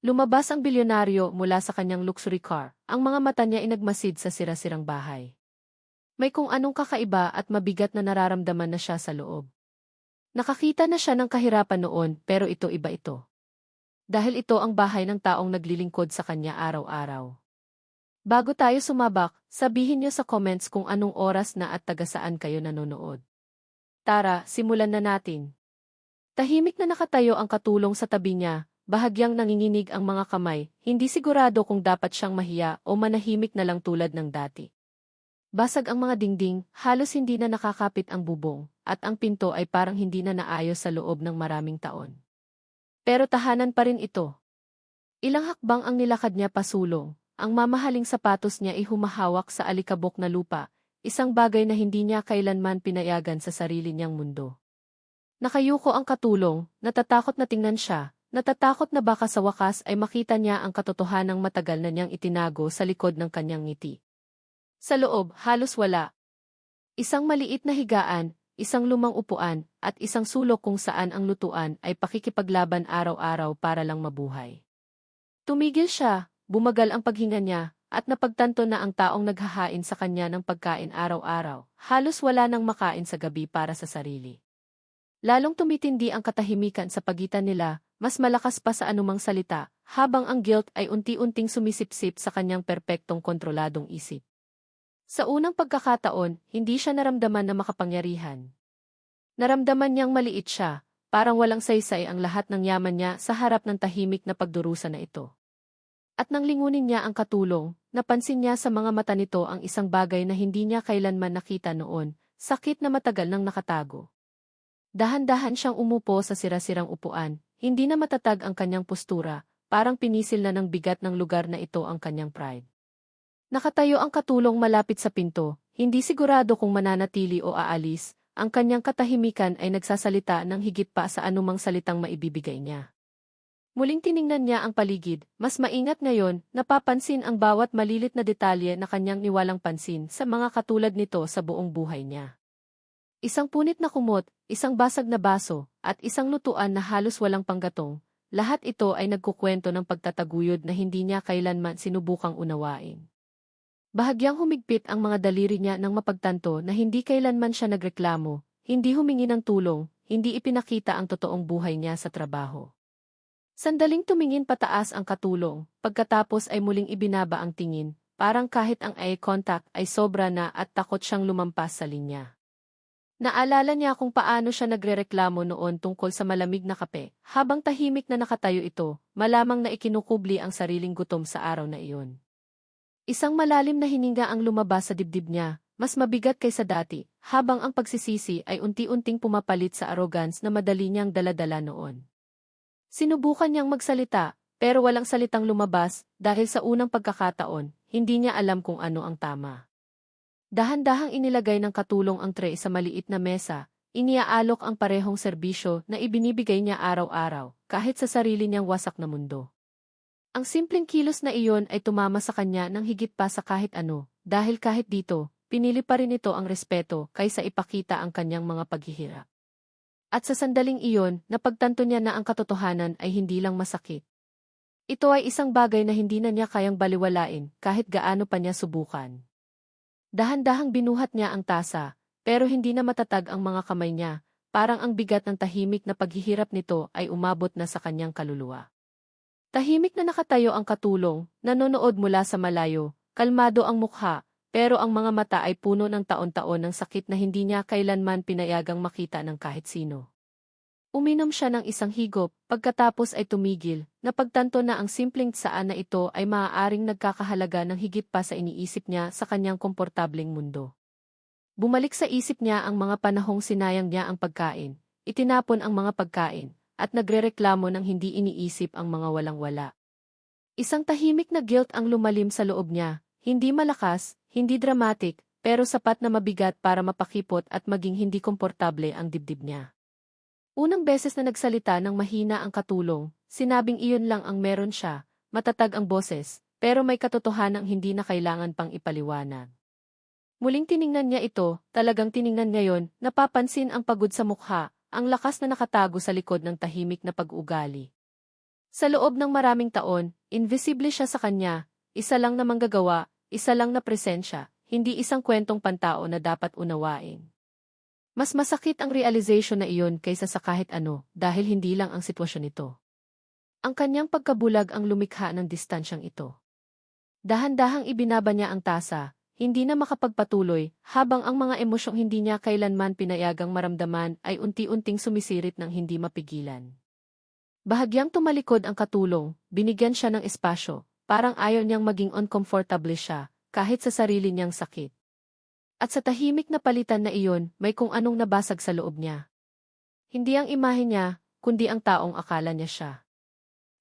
Lumabas ang bilyonaryo mula sa kanyang luxury car, ang mga mata niya inagmasid sa sira-sirang bahay. May kung anong kakaiba at mabigat na nararamdaman na siya sa loob. Nakakita na siya ng kahirapan noon pero ito iba ito. Dahil ito ang bahay ng taong naglilingkod sa kanya araw-araw. Bago tayo sumabak, sabihin niyo sa comments kung anong oras na at taga saan kayo nanonood. Tara, simulan na natin. Tahimik na nakatayo ang katulong sa tabi niya, bahagyang nanginginig ang mga kamay, hindi sigurado kung dapat siyang mahiya o manahimik na lang tulad ng dati. Basag ang mga dingding, halos hindi na nakakapit ang bubong, at ang pinto ay parang hindi na naayos sa loob ng maraming taon. Pero tahanan pa rin ito. Ilang hakbang ang nilakad niya pasulong, ang mamahaling sapatos niya ay humahawak sa alikabok na lupa, isang bagay na hindi niya kailanman pinayagan sa sarili niyang mundo. Nakayuko ang katulong, natatakot na tingnan siya, natatakot na baka sa wakas ay makita niya ang katotohanang matagal na niyang itinago sa likod ng kanyang ngiti. Sa loob, halos wala. Isang maliit na higaan, isang lumang upuan, at isang sulok kung saan ang lutuan ay pakikipaglaban araw-araw para lang mabuhay. Tumigil siya, bumagal ang paghinga niya, at napagtanto na ang taong naghahain sa kanya ng pagkain araw-araw, halos wala nang makain sa gabi para sa sarili. Lalong tumitindi ang katahimikan sa pagitan nila, mas malakas pa sa anumang salita, habang ang guilt ay unti-unting sumisipsip sa kanyang perpektong kontroladong isip. Sa unang pagkakataon, hindi siya naramdaman na makapangyarihan. Naramdaman niyang maliit siya, parang walang saysay ang lahat ng yaman niya sa harap ng tahimik na pagdurusa na ito. At nang lingunin niya ang katulong, napansin niya sa mga mata nito ang isang bagay na hindi niya kailanman nakita noon, sakit na matagal nang nakatago. Dahan-dahan siyang umupo sa sira-sirang upuan, hindi na matatag ang kanyang postura, parang pinisil na ng bigat ng lugar na ito ang kanyang pride. Nakatayo ang katulong malapit sa pinto, hindi sigurado kung mananatili o aalis, ang kanyang katahimikan ay nagsasalita ng higit pa sa anumang salitang maibibigay niya. Muling tiningnan niya ang paligid, mas maingat ngayon, napapansin ang bawat malilit na detalye na kanyang niwalang pansin sa mga katulad nito sa buong buhay niya. Isang punit na kumot, isang basag na baso, at isang lutuan na halos walang panggatong, lahat ito ay nagkukwento ng pagtataguyod na hindi niya kailanman sinubukang unawain. Bahagyang humigpit ang mga daliri niya nang mapagtanto na hindi kailanman siya nagreklamo, hindi humingi ng tulong, hindi ipinakita ang totoong buhay niya sa trabaho. Sandaling tumingin pataas ang katulong, pagkatapos ay muling ibinaba ang tingin, parang kahit ang eye contact ay sobra na at takot siyang lumampas sa linya. Naalala niya kung paano siya nagrereklamo noon tungkol sa malamig na kape, habang tahimik na nakatayo ito, malamang na ikinukubli ang sariling gutom sa araw na iyon. Isang malalim na hininga ang lumabas sa dibdib niya, mas mabigat kaysa dati, habang ang pagsisisi ay unti-unting pumapalit sa arrogance na madali niyang dala-dala noon. Sinubukan niyang magsalita, pero walang salitang lumabas dahil sa unang pagkakataon, hindi niya alam kung ano ang tama. Dahan-dahang inilagay ng katulong ang tray sa maliit na mesa, iniaalok ang parehong serbisyo na ibinibigay niya araw-araw, kahit sa sarili niyang wasak na mundo. Ang simpleng kilos na iyon ay tumama sa kanya ng higit pa sa kahit ano, dahil kahit dito, pinili pa rin ito ang respeto kaysa ipakita ang kanyang mga paghihirap. At sa sandaling iyon, napagtanto niya na ang katotohanan ay hindi lang masakit. Ito ay isang bagay na hindi na niya kayang baliwalain kahit gaano pa niya subukan. Dahan-dahang binuhat niya ang tasa, pero hindi na matatag ang mga kamay niya, parang ang bigat ng tahimik na paghihirap nito ay umabot na sa kanyang kaluluwa. Tahimik na nakatayo ang katulong, nanonood mula sa malayo, kalmado ang mukha, pero ang mga mata ay puno ng taon-taon ng sakit na hindi niya kailanman pinayagang makita ng kahit sino. Uminom siya ng isang higop, pagkatapos ay tumigil, napagtanto na ang simpleng tsaan na ito ay maaaring nagkakahalaga ng higit pa sa iniisip niya sa kanyang komportableng mundo. Bumalik sa isip niya ang mga panahong sinayang niya ang pagkain, itinapon ang mga pagkain, at nagrereklamo ng hindi iniisip ang mga walang-wala. Isang tahimik na guilt ang lumalim sa loob niya, hindi malakas, hindi dramatic, pero sapat na mabigat para mapakipot at maging hindi komportable ang dibdib niya. Unang beses na nagsalita ng mahina ang katulong, sinabing iyon lang ang meron siya, matatag ang boses, pero may katotohanang hindi na kailangan pang ipaliwanag. Muling tiningnan niya ito, talagang tiningnan ngayon, napapansin ang pagod sa mukha, ang lakas na nakatago sa likod ng tahimik na pag-uugali. Sa loob ng maraming taon, invisible siya sa kanya, isa lang na manggagawa, isa lang na presensya, hindi isang kwentong pantao na dapat unawain. Mas masakit ang realization na iyon kaysa sa kahit ano dahil hindi lang ang sitwasyon nito. Ang kanyang pagkabulag ang lumikha ng distansyang ito. Dahan-dahang ibinaba niya ang tasa, hindi na makapagpatuloy, habang ang mga emosyong hindi niya kailanman pinayagang maramdaman ay unti-unting sumisirit ng hindi mapigilan. Bahagyang tumalikod ang katulong, binigyan siya ng espasyo, parang ayaw niyang maging uncomfortable siya, kahit sa sarili niyang sakit. At sa tahimik na palitan na iyon, may kung anong nabasag sa loob niya. Hindi ang imahe niya, kundi ang taong akala niya siya.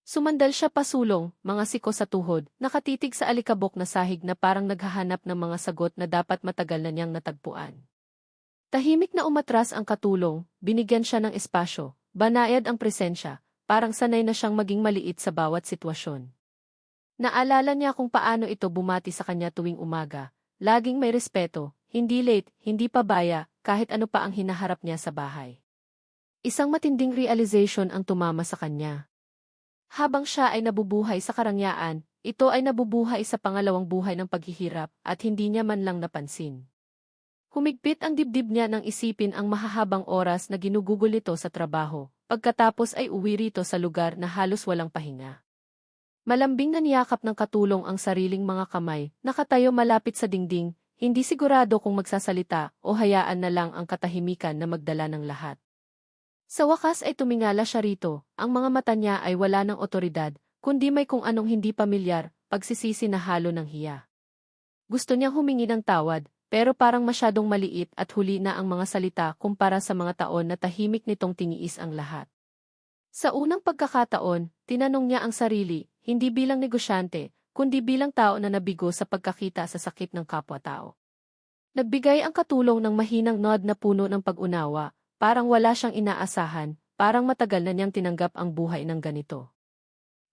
Sumandal siya pasulong, mga siko sa tuhod, nakatitig sa alikabok na sahig na parang naghahanap ng mga sagot na dapat matagal na niyang natagpuan. Tahimik na umatras ang katulong, binigyan siya ng espasyo, banayad ang presensya, parang sanay na siyang maging maliit sa bawat sitwasyon. Naalala niya kung paano ito bumati sa kanya tuwing umaga, laging may respeto, hindi late, hindi pabaya, kahit ano pa ang hinaharap niya sa bahay. Isang matinding realization ang tumama sa kanya. Habang siya ay nabubuhay sa karangyaan, ito ay nabubuhay sa pangalawang buhay ng paghihirap at hindi niya man lang napansin. Humigpit ang dibdib niya nang isipin ang mahahabang oras na ginugugol nito sa trabaho, pagkatapos ay uwi rito sa lugar na halos walang pahinga. Malambing na niyakap ng katulong ang sariling mga kamay, nakatayo malapit sa dingding, hindi sigurado kung magsasalita o hayaan na lang ang katahimikan na magdala ng lahat. Sa wakas ay tumingala siya rito, ang mga mata niya ay wala ng otoridad, kundi may kung anong hindi pamilyar, pagsisisi na halo ng hiya. Gusto niyang humingi ng tawad, pero parang masyadong maliit at huli na ang mga salita kumpara sa mga taon na tahimik nitong tiniis ang lahat. Sa unang pagkakataon, tinanong niya ang sarili, hindi bilang negosyante, kundi bilang tao na nabigo sa pagkakita sa sakit ng kapwa-tao. Nagbigay ang katulong ng mahinang nod na puno ng pag-unawa, parang wala siyang inaasahan, parang matagal na niyang tinanggap ang buhay ng ganito.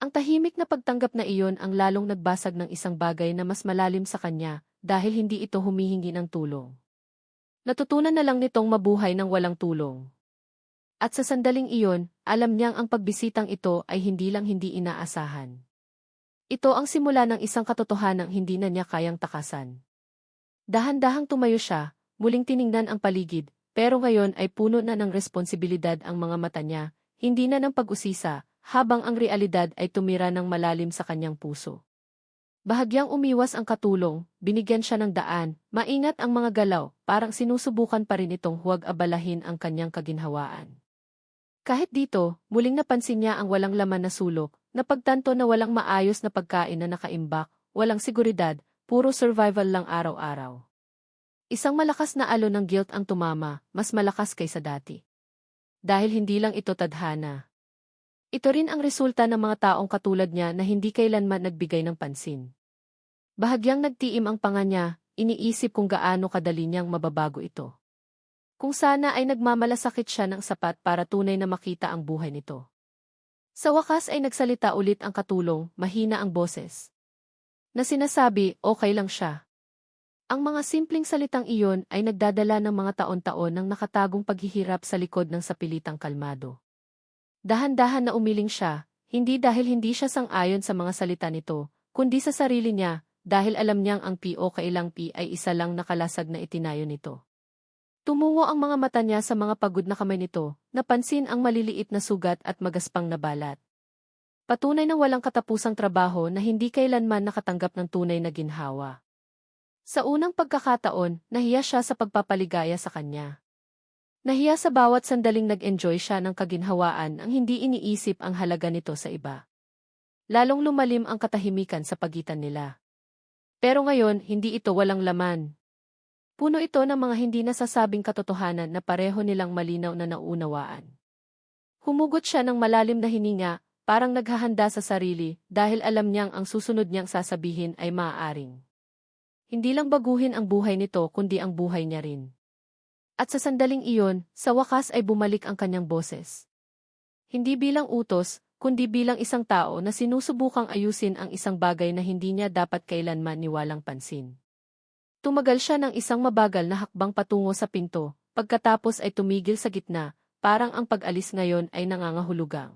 Ang tahimik na pagtanggap na iyon ang lalong nagbasag ng isang bagay na mas malalim sa kanya, dahil hindi ito humihingi ng tulong. Natutunan na lang nitong mabuhay ng walang tulong. At sa sandaling iyon, alam niyang ang pagbisitang ito ay hindi lang hindi inaasahan. Ito ang simula ng isang katotohanang hindi na niya kayang takasan. Dahan-dahang tumayo siya, muling tiningnan ang paligid, pero ngayon ay puno na ng responsibilidad ang mga mata niya, hindi na ng pag-usisa, habang ang realidad ay tumira ng malalim sa kanyang puso. Bahagyang umiwas ang katulong, binigyan siya ng daan, maingat ang mga galaw, parang sinusubukan pa rin itong huwag abalahin ang kanyang kaginhawaan. Kahit dito, muling napansin niya ang walang laman na sulok, napagtanto na walang maayos na pagkain na nakaimbak, walang seguridad, puro survival lang araw-araw. Isang malakas na alon ng guilt ang tumama, mas malakas kaysa dati. Dahil hindi lang ito tadhana. Ito rin ang resulta ng mga taong katulad niya na hindi kailanman nagbigay ng pansin. Bahagyang nagtiim ang panga niya, iniisip kung gaano kadali niyang mababago ito. Kung sana ay nagmamalasakit siya ng sapat para tunay na makita ang buhay nito. Sa wakas ay nagsalita ulit ang katulong, mahina ang boses. Na sinasabi, okay lang siya. Ang mga simpleng salitang iyon ay nagdadala ng mga taon-taon ng nakatagong paghihirap sa likod ng sapilitang kalmado. Dahan-dahan na umiling siya, hindi dahil hindi siya sang-ayon sa mga salita nito, kundi sa sarili niya, dahil alam niyang ang P.O. kailang P ay isa lang na kalasag na itinayo nito. Tumungo ang mga mata niya sa mga pagod na kamay nito, napansin ang maliliit na sugat at magaspang na balat. Patunay na walang katapusang trabaho na hindi kailanman nakatanggap ng tunay na ginhawa. Sa unang pagkakataon, nahiya siya sa pagpapaligaya sa kanya. Nahiya sa bawat sandaling nag-enjoy siya ng kaginhawaan ang hindi iniisip ang halaga nito sa iba. Lalong lumalim ang katahimikan sa pagitan nila. Pero ngayon, hindi ito walang laman. Puno ito ng mga hindi nasasabing katotohanan na pareho nilang malinaw na nauunawaan. Humugot siya ng malalim na hininga, parang naghahanda sa sarili, dahil alam niyang ang susunod niyang sasabihin ay maaaring. Hindi lang baguhin ang buhay nito kundi ang buhay niya rin. At sa sandaling iyon, sa wakas ay bumalik ang kanyang boses. Hindi bilang utos, kundi bilang isang tao na sinusubukang ayusin ang isang bagay na hindi niya dapat kailanman niwalang pansin. Tumagal siya ng isang mabagal na hakbang patungo sa pinto, pagkatapos ay tumigil sa gitna, parang ang pag-alis ngayon ay nangangahulugang.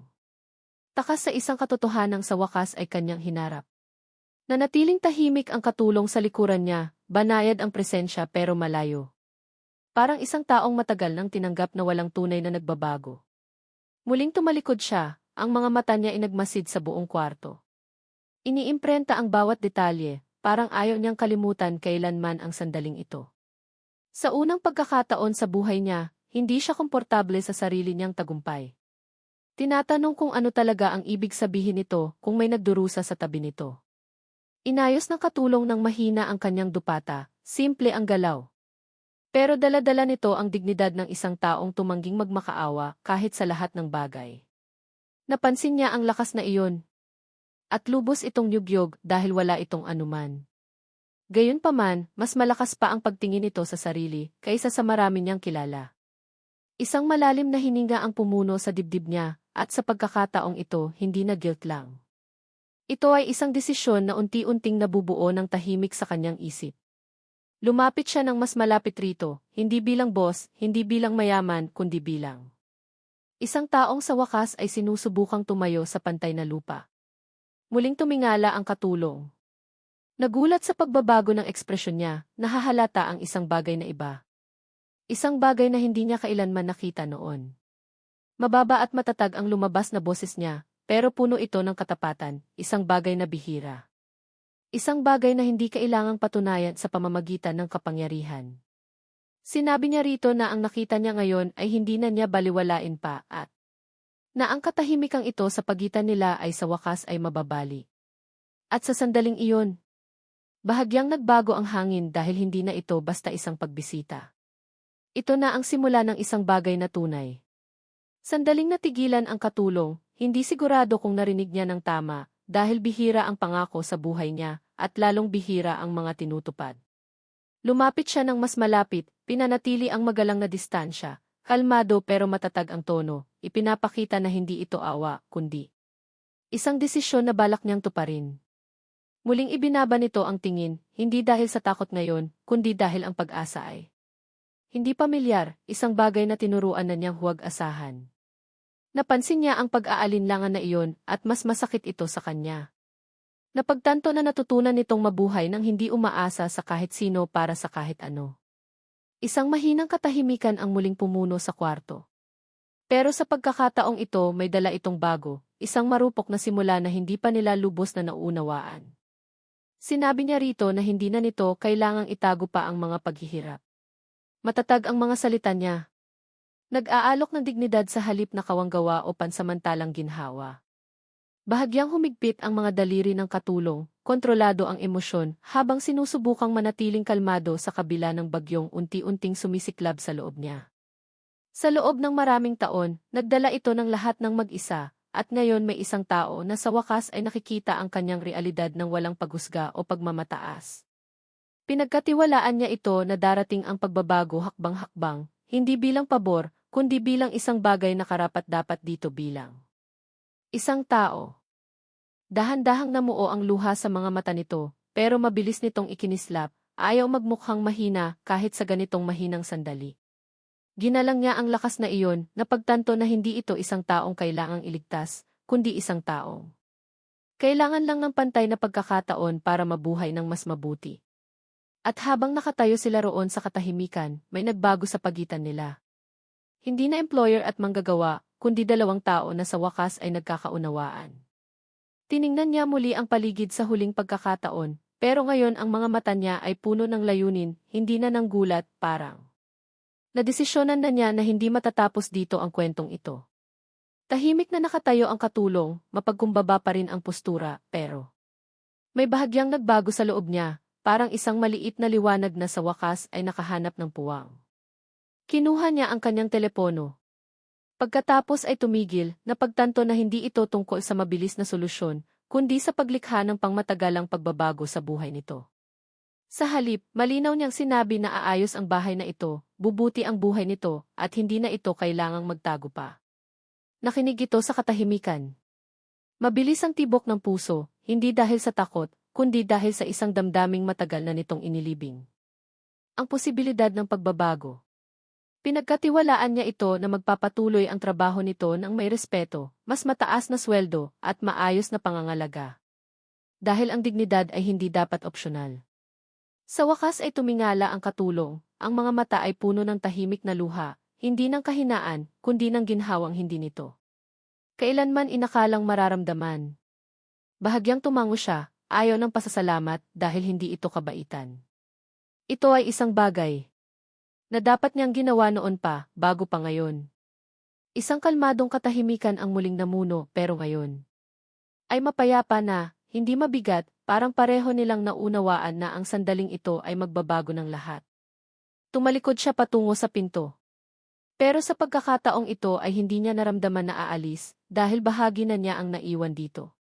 Takas sa isang katotohanang sa wakas ay kanyang hinarap. Nanatiling tahimik ang katulong sa likuran niya, banayad ang presensya pero malayo. Parang isang taong matagal nang tinanggap na walang tunay na nagbabago. Muling tumalikod siya, ang mga mata niya inagmasid sa buong kwarto. Iniimprenta ang bawat detalye, parang ayaw niyang kalimutan kailanman ang sandaling ito. Sa unang pagkakataon sa buhay niya, hindi siya komportable sa sarili niyang tagumpay. Tinatanong kung ano talaga ang ibig sabihin nito kung may nagdurusa sa tabi nito. Inayos ng katulong ng mahina ang kanyang dupata, simple ang galaw. Pero dala-dala nito ang dignidad ng isang taong tumangging magmakaawa kahit sa lahat ng bagay. Napansin niya ang lakas na iyon. At lubos itong yugyog dahil wala itong anuman. Gayunpaman, mas malakas pa ang pagtingin nito sa sarili kaysa sa marami niyang kilala. Isang malalim na hininga ang pumuno sa dibdib niya at sa pagkakataong ito hindi na guilt lang. Ito ay isang desisyon na unti-unting nabubuo ng tahimik sa kanyang isip. Lumapit siya ng mas malapit rito, hindi bilang boss, hindi bilang mayaman, kundi bilang isang taong sa wakas ay sinusubukang tumayo sa pantay na lupa. Muling tumingala ang katulong. Nagulat sa pagbabago ng ekspresyon niya, nahahalata ang isang bagay na iba. Isang bagay na hindi niya kailanman nakita noon. Mababa at matatag ang lumabas na boses niya, pero puno ito ng katapatan, isang bagay na bihira. Isang bagay na hindi kailangang patunayan sa pamamagitan ng kapangyarihan. Sinabi niya rito na ang nakita niya ngayon ay hindi na niya baliwalain pa at na ang katahimikang ito sa pagitan nila ay sa wakas ay mababali. At sa sandaling iyon, bahagyang nagbago ang hangin dahil hindi na ito basta isang pagbisita. Ito na ang simula ng isang bagay na tunay. Sandaling natigilan ang katulong, hindi sigurado kung narinig niya ng tama, dahil bihira ang pangako sa buhay niya, at lalong bihira ang mga tinutupad. Lumapit siya ng mas malapit, pinanatili ang magalang na distansya, kalmado pero matatag ang tono, ipinapakita na hindi ito awa, kundi isang desisyon na balak niyang tuparin. Muling ibinaba nito ang tingin, hindi dahil sa takot ngayon, kundi dahil ang pag-asa ay hindi pamilyar, isang bagay na tinuruan na niyang huwag asahan. Napansin niya ang pag-aalinlangan na iyon at mas masakit ito sa kanya. Napagtanto na natutunan nitong mabuhay nang hindi umaasa sa kahit sino para sa kahit ano. Isang mahinang katahimikan ang muling pumuno sa kwarto. Pero sa pagkakataong ito may dala itong bago, isang marupok na simula na hindi pa nila lubos na nauunawaan. Sinabi niya rito na hindi na nito kailangang itago pa ang mga paghihirap. Matatag ang mga salita niya. Nag-aalok ng dignidad sa halip na kawanggawa o pansamantalang ginhawa. Bahagyang humigpit ang mga daliri ng katulong, kontrolado ang emosyon, habang sinusubukang manatiling kalmado sa kabila ng bagyong unti-unting sumisiklab sa loob niya. Sa loob ng maraming taon, nagdala ito ng lahat ng mag-isa, at ngayon may isang tao na sa wakas ay nakikita ang kanyang realidad ng walang paghusga o pagmamataas. Pinagkatiwalaan niya ito na darating ang pagbabago hakbang-hakbang, hindi bilang pabor, kundi bilang isang bagay na karapat-dapat dito bilang isang tao. Dahan-dahang namuo ang luha sa mga mata nito, pero mabilis nitong ikinislap, ayaw magmukhang mahina kahit sa ganitong mahinang sandali. Ginalang niya ang lakas na iyon, napagtanto na hindi ito isang taong kailangang iligtas, kundi isang taong kailangan lang ng pantay na pagkakataon para mabuhay ng mas mabuti. At habang nakatayo sila roon sa katahimikan, may nagbago sa pagitan nila. Hindi na employer at manggagawa, kundi dalawang tao na sa wakas ay nagkakaunawaan. Tiningnan niya muli ang paligid sa huling pagkakataon, pero ngayon ang mga mata niya ay puno ng layunin, hindi na ng gulat, parang nadesisyonan na niya na hindi matatapos dito ang kwentong ito. Tahimik na nakatayo ang katulong, mapagkumbaba pa rin ang postura, pero may bahagyang nagbago sa loob niya. Parang isang maliit na liwanag na sa wakas ay nakahanap ng puwang. Kinuha niya ang kanyang telepono. Pagkatapos ay tumigil, napagtanto na hindi ito tungkol sa mabilis na solusyon, kundi sa paglikha ng pangmatagalang pagbabago sa buhay nito. Sa halip, malinaw niyang sinabi na aayos ang bahay na ito, bubuti ang buhay nito, at hindi na ito kailangang magtago pa. Nakinig ito sa katahimikan. Mabilis ang tibok ng puso, hindi dahil sa takot, kundi dahil sa isang damdaming matagal na nitong inilibing. Ang posibilidad ng pagbabago. Pinagkatiwalaan niya ito na magpapatuloy ang trabaho nito ng may respeto, mas mataas na sweldo, at maayos na pangangalaga. Dahil ang dignidad ay hindi dapat opsyonal. Sa wakas ay tumingala ang katulong, ang mga mata ay puno ng tahimik na luha, hindi ng kahinaan, kundi ng ginhawang hindi nito kailanman inakalang mararamdaman. Bahagyang tumango siya, ayaw ng pasasalamat dahil hindi ito kabaitan. Ito ay isang bagay na dapat niyang ginawa noon pa, bago pa ngayon. Isang kalmadong katahimikan ang muling namuno, pero ngayon ay mapayapa na, hindi mabigat, parang pareho nilang naunawaan na ang sandaling ito ay magbabago ng lahat. Tumalikod siya patungo sa pinto. Pero sa pagkakataong ito ay hindi niya naramdaman na aalis, dahil bahagi na niya ang naiwan dito.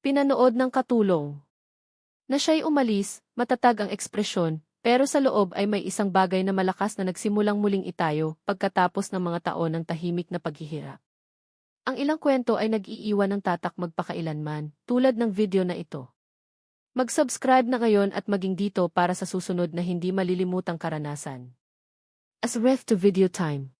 Pinanood ng katulong na siya'y umalis, matatag ang ekspresyon, pero sa loob ay may isang bagay na malakas na nagsimulang muling itayo pagkatapos ng mga taon ng tahimik na paghihirap. Ang ilang kwento ay nag-iiwan ng tatak magpakailanman, tulad ng video na ito. Mag-subscribe na ngayon at maging dito para sa susunod na hindi malilimutang karanasan. As ref to video time.